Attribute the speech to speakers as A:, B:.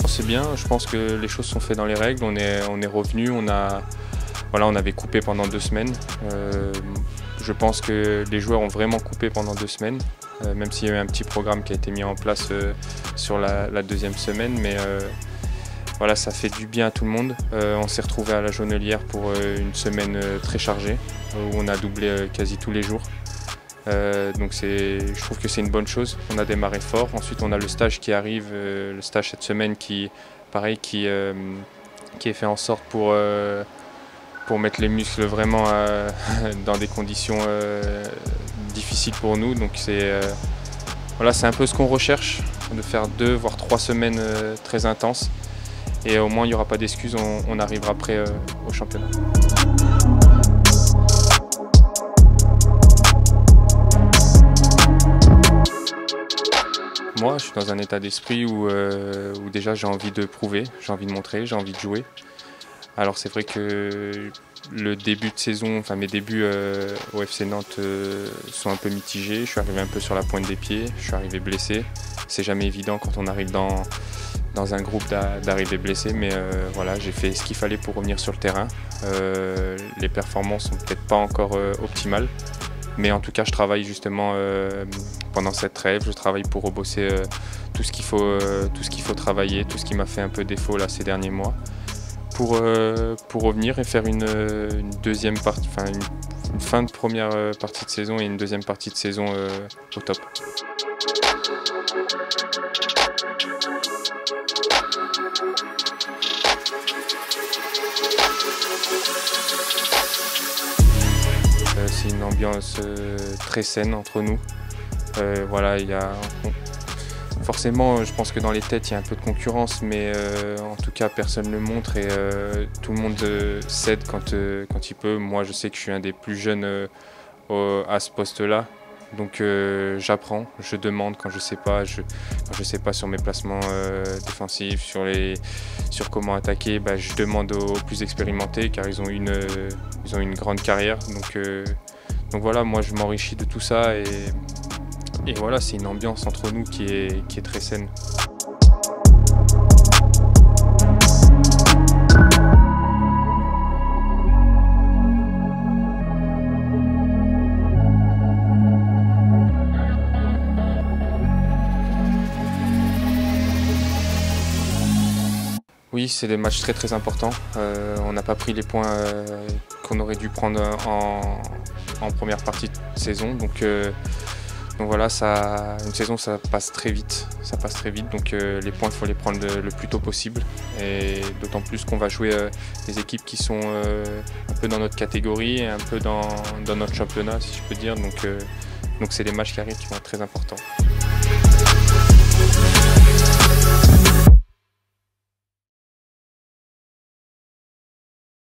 A: C'est bien, je pense que les choses sont faites dans les règles, on est revenu, on avait coupé pendant 2 semaines. Je pense que les joueurs ont vraiment coupé pendant 2 semaines, même s'il y a eu un petit programme qui a été mis en place sur la deuxième semaine, mais voilà, ça fait du bien à tout le monde. On s'est retrouvé à la Jaunelière pour une semaine très chargée, où on a doublé quasi tous les jours. Donc je trouve que c'est une bonne chose. On a démarré fort. Ensuite, on a le stage qui arrive, le stage cette semaine qui est fait en sorte pour mettre les muscles vraiment dans des conditions difficiles pour nous. Donc voilà, c'est un peu ce qu'on recherche, de faire 2 voire 3 semaines très intenses. Et au moins, il n'y aura pas d'excuses, on arrivera prêt au championnat. Moi, je suis dans un état d'esprit où déjà j'ai envie de prouver, j'ai envie de montrer, j'ai envie de jouer. Alors c'est vrai que le début de saison, enfin mes débuts au FC Nantes sont un peu mitigés. Je suis arrivé un peu sur la pointe des pieds, je suis arrivé blessé. C'est jamais évident quand on arrive dans un groupe d'arriver blessé, mais voilà, j'ai fait ce qu'il fallait pour revenir sur le terrain. Les performances sont peut-être pas encore optimales. Mais en tout cas, je travaille justement pendant cette trêve, je travaille pour rebosser tout ce qu'il faut travailler, tout ce qui m'a fait un peu défaut là, ces derniers mois, pour revenir et faire une deuxième partie, enfin une fin de première partie de saison et une deuxième partie de saison au top. C'est une ambiance très saine entre nous. Voilà, forcément, je pense que dans les têtes, il y a un peu de concurrence, mais en tout cas, personne ne le montre et tout le monde cède quand il peut. Moi, je sais que je suis un des plus jeunes à ce poste-là. Donc j'apprends, je demande quand je sais pas, quand je sais pas sur mes placements défensifs, sur comment attaquer, je demande aux plus expérimentés car ils ont une grande carrière. Donc voilà, moi je m'enrichis de tout ça et voilà, c'est une ambiance entre nous qui est très saine. Oui, c'est des matchs très très importants. On n'a pas pris les points qu'on aurait dû prendre en première partie de saison. Donc voilà, une saison ça passe très vite. Donc les points, il faut les prendre le plus tôt possible. Et d'autant plus qu'on va jouer des équipes qui sont un peu dans notre catégorie et un peu dans notre championnat, si je peux dire. Donc c'est des matchs qui arrivent qui vont être très importants.